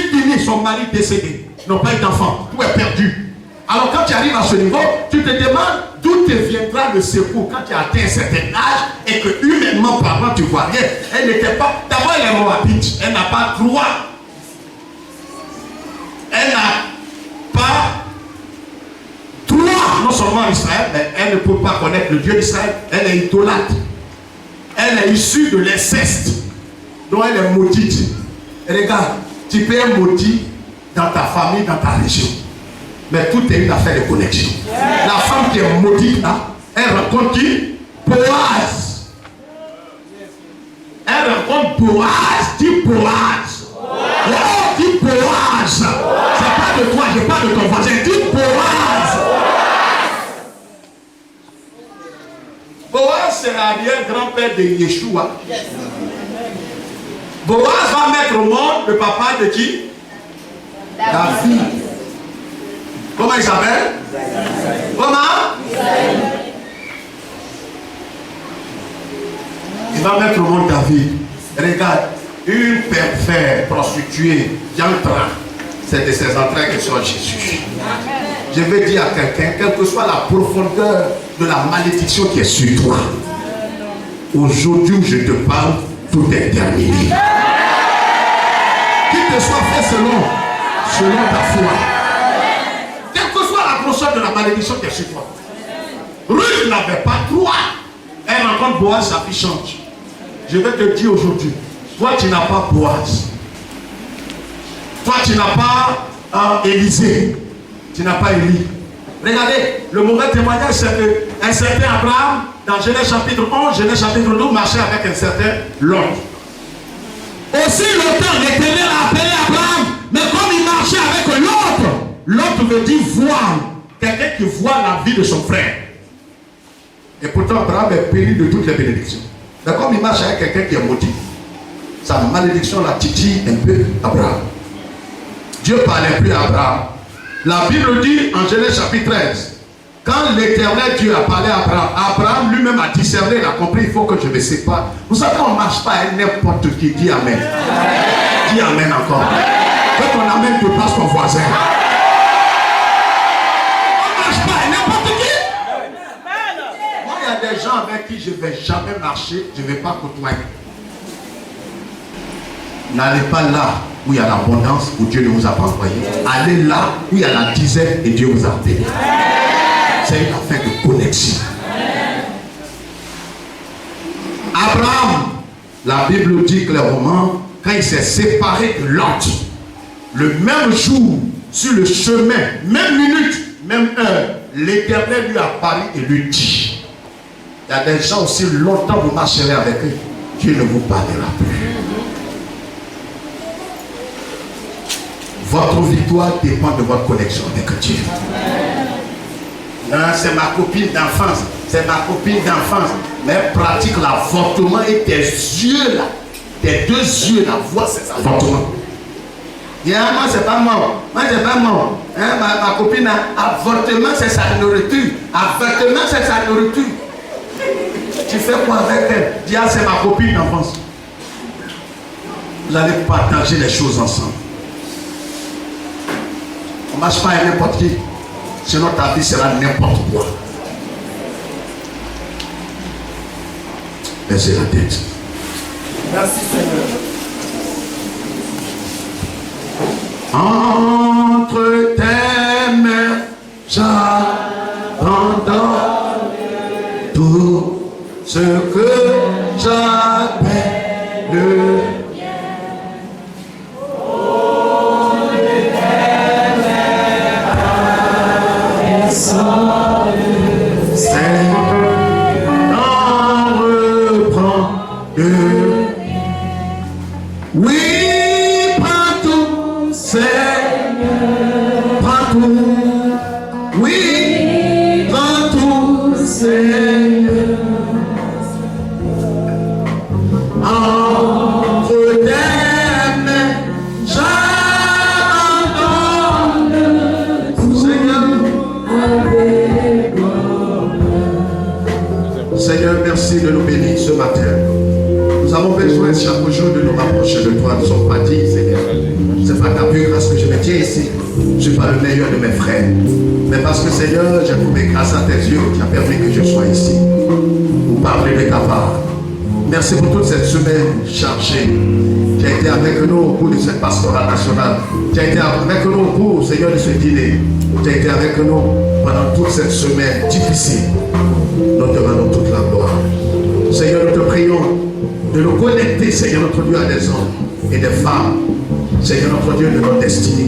Son mari décédé. Ils n'ont pas eu d'enfant. Tout est perdu. Alors quand tu arrives à ce niveau, tu te demandes d'où te viendra le secours quand tu as atteint un certain âge et que humainement parlant tu vois rien. Elle n'était pas. D'abord elle est moabite. Elle n'a pas droit. Elle n'a pas droit, non seulement en Israël, mais elle ne peut pas connaître le Dieu d'Israël. Elle est idolâtre. Elle est issue de l'inceste. Donc elle est maudite. Et regarde, tu peux être maudit dans ta famille, dans ta région. Mais tout est une affaire de connexion. La femme qui est maudite là, elle rencontre qui? Boaz. Elle rencontre Boaz. Dis Boaz. Oh, dis Boaz. C'est pas de toi, je parle de ton voisin. Dis Boaz. Boaz, c'est l'arrière-grand-père de Yeshua. Boaz va mettre au monde le papa de qui? David. Comment il s'appelle? Comment? Il va mettre au monde David. Regarde, une pervers prostituée qui entra, c'est de ses entrailles que soit Jésus. Je veux dire à quelqu'un, quelle que soit la profondeur de la malédiction qui est sur toi, aujourd'hui où je te parle, tout est terminé. Qu'il te soit fait selon ta foi. Quelle que soit la grosseur de la malédiction qui est sur toi. Ruth n'avait pas droit. Elle rencontre Boaz, sa vie change. Je vais te dire aujourd'hui, toi tu n'as pas Boaz. Toi tu n'as pas Élisée. Tu n'as pas Élie. Regardez, le mauvais témoignage c'est qu'un certain Abraham, dans Genèse chapitre 11, Genèse chapitre 12, marchait avec un certain Lot. Aussi longtemps, l'Éternel a appelé Abraham, mais comme il marchait avec l'autre, l'autre veut dire voir. Quelqu'un qui voit la vie de son frère. Et pourtant, Abraham est béni de toutes les bénédictions. Mais comme il marche avec quelqu'un qui est maudit, sa malédiction la titille un peu Abraham. Dieu ne parlait plus à Abraham. La Bible dit en Genèse chapitre 13, quand l'Éternel Dieu a parlé à Abraham, Abraham lui-même a discerné, il a compris, il faut que je me sépare. Vous savez, on ne marche pas avec n'importe qui. Dis Amen. Dis Amen encore. Que ton Amen te passe ton voisin. On ne marche pas avec n'importe qui. Moi, il y a des gens avec qui je ne vais jamais marcher, je ne vais pas côtoyer. N'allez pas là où il y a l'abondance, où Dieu ne vous a pas envoyé. Allez là où il y a la dizaine et Dieu vous a appelé. C'est une affaire de connexion. Abraham, la Bible dit clairement, quand il s'est séparé de Lot, le même jour, sur le chemin, même minute, même heure, l'Éternel lui apparut et lui dit, il y a des gens aussi longtemps vous marcherez avec eux, Dieu ne vous parlera plus. Votre victoire dépend de votre connexion avec Dieu. Non, c'est ma copine d'enfance. C'est ma copine d'enfance. Mais elle pratique l'avortement et tes yeux là, tes deux yeux là, voient ces avortements. Moi, c'est pas mort. Moi, c'est pas mort. Hein, ma copine a avortement, c'est sa nourriture. Avortement, c'est sa nourriture. Tu fais quoi avec elle? Dis, c'est ma copine d'enfance. Vous allez partager les choses ensemble. On ne marche pas avec n'importe qui. Sinon ta vie sera n'importe quoi. Baissez la tête. Merci Seigneur. Entre tes mains, j'abandonne tout ce que j'appelle le oui, prends tout, Seigneur, prends tout. Oui, prends tout, Seigneur. Entre tes mains, j'abandonne tout, Seigneur. Seigneur, merci de nous bénir ce matin. Nous avons besoin chaque jour de nous rapprocher de toi. Nous sommes fatigués, Seigneur. C'est par ta pure grâce que je me tiens ici. Je ne suis pas le meilleur de mes frères. Mais parce que, Seigneur, j'ai trouvé grâce à tes yeux qui a permis que je sois ici. Pour parler de ta part. Merci pour toute cette semaine chargée. Tu as été avec nous au cours de cette pastorale nationale. Tu as été avec nous au cours, Seigneur, de ce dîner. Tu as été avec nous pendant toute cette semaine difficile. Nous te rendons toute la gloire. Seigneur, nous te prions de nous connecter, Seigneur, notre Dieu, à des hommes et des femmes. Seigneur, notre Dieu, de notre destinée.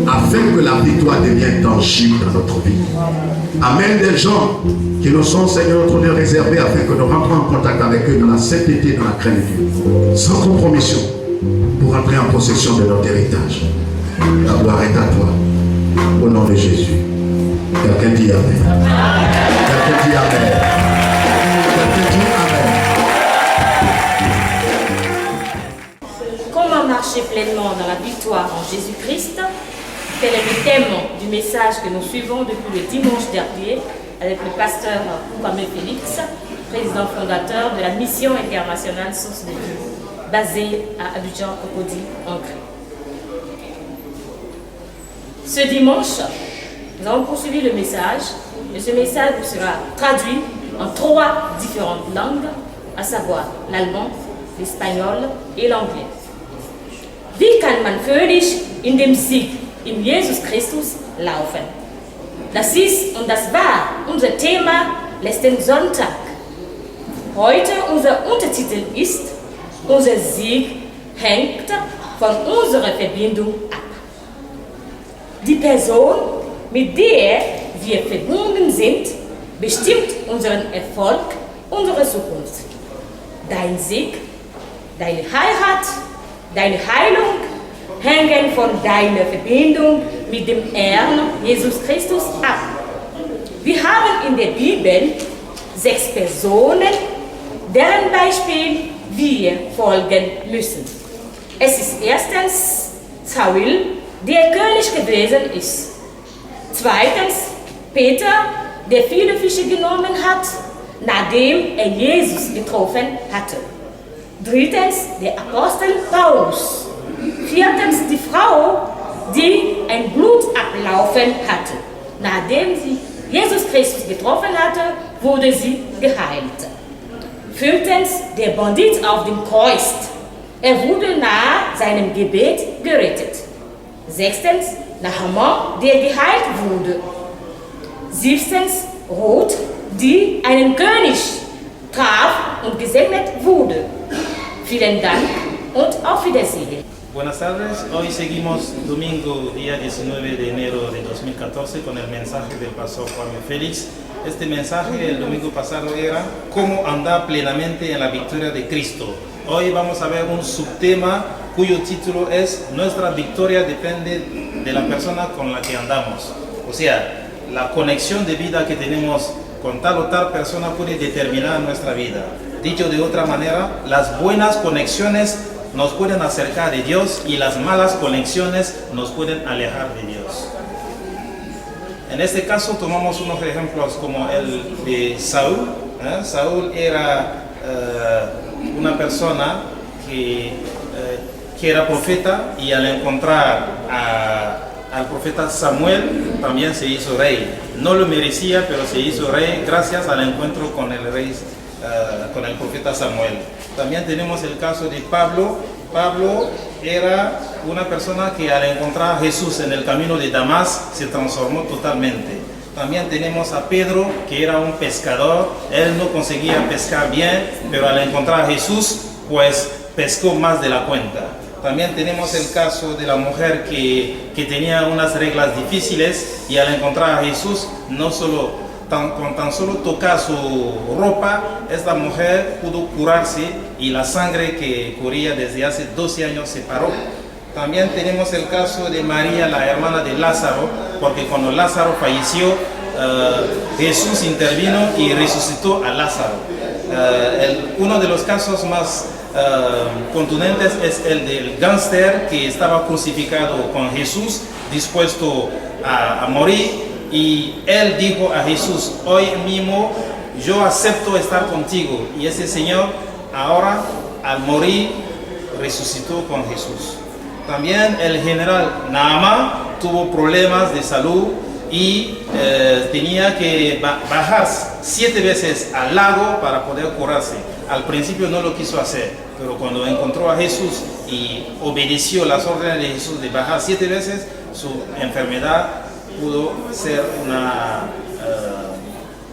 Afin que la victoire devienne tangible dans notre vie. Amène des gens qui nous sont, Seigneur, notre Dieu, réservés afin que nous rentrons en contact avec eux dans la sainteté, dans la crainte de Dieu. Sans compromission, pour entrer en possession de notre héritage. La gloire est à toi. Au nom de Jésus. Quelqu'un dit Amen. Quelqu'un dit Amen. Quelqu'un dit Amen. Comment marcher pleinement dans la victoire en Jésus-Christ? Tel est le thème du message que nous suivons depuis le dimanche dernier avec le pasteur Kwame Félix, président fondateur de la mission internationale Source de Dieu, basée à Abidjan, Cocody, en Crète. Ce dimanche, nous avons poursuivi le message et ce message sera traduit en 3 différentes langues, à savoir l'allemand, l'espagnol et l'anglais. Wie kann man fröhlich in dem Sieg in Jesus Christus laufen? Das ist und das war unser Thema letzten Sonntag. Heute unser Untertitel ist: Unser Sieg hängt von unserer Verbindung ab. Die Person, mit der wir verbunden sind, bestimmt unseren Erfolg, unsere Zukunft. Dein Sieg, deine Heirat, deine Heilung hängen von deiner Verbindung mit dem Herrn Jesus Christus ab. Wir haben in der Bibel 6 Personen, deren Beispiel wir folgen müssen. Es ist erstens Saul, der König gewesen ist. Zweitens Peter, der viele Fische genommen hat, nachdem er Jesus getroffen hatte. Drittens der Apostel Paulus. Viertens die Frau, die ein Blut ablaufen hatte. Nachdem sie Jesus Christus getroffen hatte, wurde sie geheilt. Fünftens der Bandit auf dem Kreuz. Er wurde nach seinem Gebet gerettet. Sechstens Naaman, der geheilt wurde. Siebtens Ruth, die einen König traf und gesegnet wurde. Vielen Dank und auf Wiedersehen. Buenas tardes, hoy seguimos domingo día 19 de enero de 2014 con el mensaje del pastor Kwame Félix. Este mensaje el domingo pasado era cómo andar plenamente en la victoria de Cristo. Hoy vamos a ver un subtema cuyo título es Nuestra victoria depende de la persona con la que andamos. O sea, la conexión de vida que tenemos con tal o tal persona puede determinar nuestra vida. Dicho de otra manera, las buenas conexiones nos pueden acercar de Dios y las malas conexiones nos pueden alejar de Dios. En este caso tomamos unos ejemplos como el de Saúl. Saúl era una persona que era profeta y al encontrar al profeta Samuel también se hizo rey. No lo merecía, pero se hizo rey gracias al encuentro con el rey, con el profeta Samuel. También tenemos el caso de Pablo. Pablo era una persona que al encontrar a Jesús en el camino de Damasco se transformó totalmente. También tenemos a Pedro, que era un pescador. Él no conseguía pescar bien, pero al encontrar a Jesús, pues pescó más de la cuenta. También tenemos el caso de la mujer que tenía unas reglas difíciles y al encontrar a Jesús, no solo con tan solo tocar su ropa, esta mujer pudo curarse y la sangre que corría desde hace 12 años se paró. También tenemos el caso de María, la hermana de Lázaro, porque cuando Lázaro falleció, Jesús intervino y resucitó a Lázaro. Uno de los casos más contundentes es el del gángster que estaba crucificado con Jesús, dispuesto a morir. Y él dijo a Jesús, hoy mismo yo acepto estar contigo. Y ese Señor ahora al morir resucitó con Jesús. También el general Naaman tuvo problemas de salud y tenía que bajar 7 veces al lago para poder curarse. Al principio no lo quiso hacer, pero cuando encontró a Jesús y obedeció las órdenes de Jesús de bajar 7 veces, su enfermedad pudo ser una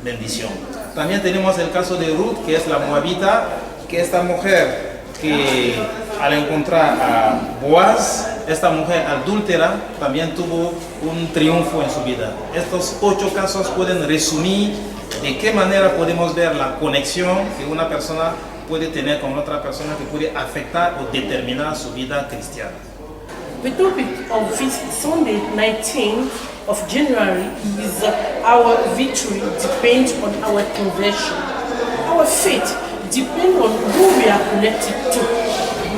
bendición. También tenemos el caso de Ruth, que es la moabita, que esta mujer que al encontrar a Boaz, esta mujer adúltera, también tuvo un triunfo en su vida. Estos 8 casos pueden resumir de qué manera podemos ver la conexión que una persona puede tener con otra persona que puede afectar o determinar su vida cristiana. The topic of this Sunday, 19th of January, is our victory depends on our conversion. Our faith depends on who we are connected to.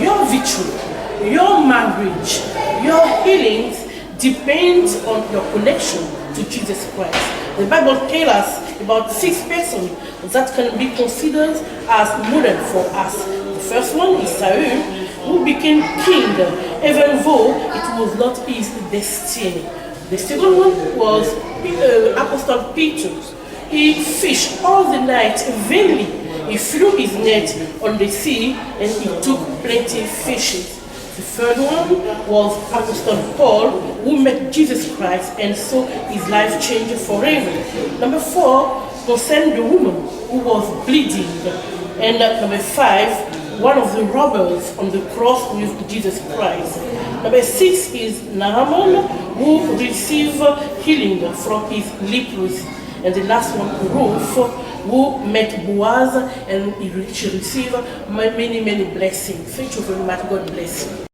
Your victory, your marriage, your healings depends on your connection to Jesus Christ. The Bible tells us about 6 persons that can be considered as model for us. The first one is Saul, who became king, even though it was not his destiny. The second one was Apostle Peter. He fished all the night vainly. He threw his net on the sea and he took plenty of fishes. The third one was Apostle Paul, who met Jesus Christ and saw his life change forever. Number 4 concerned the woman who was bleeding. And number 5, one of the robbers on the cross with Jesus Christ. Number 6 is Naaman, who received healing from his leprosy. And the last one, Ruth, who met Boaz and she received many blessings. Thank you very much. God bless you.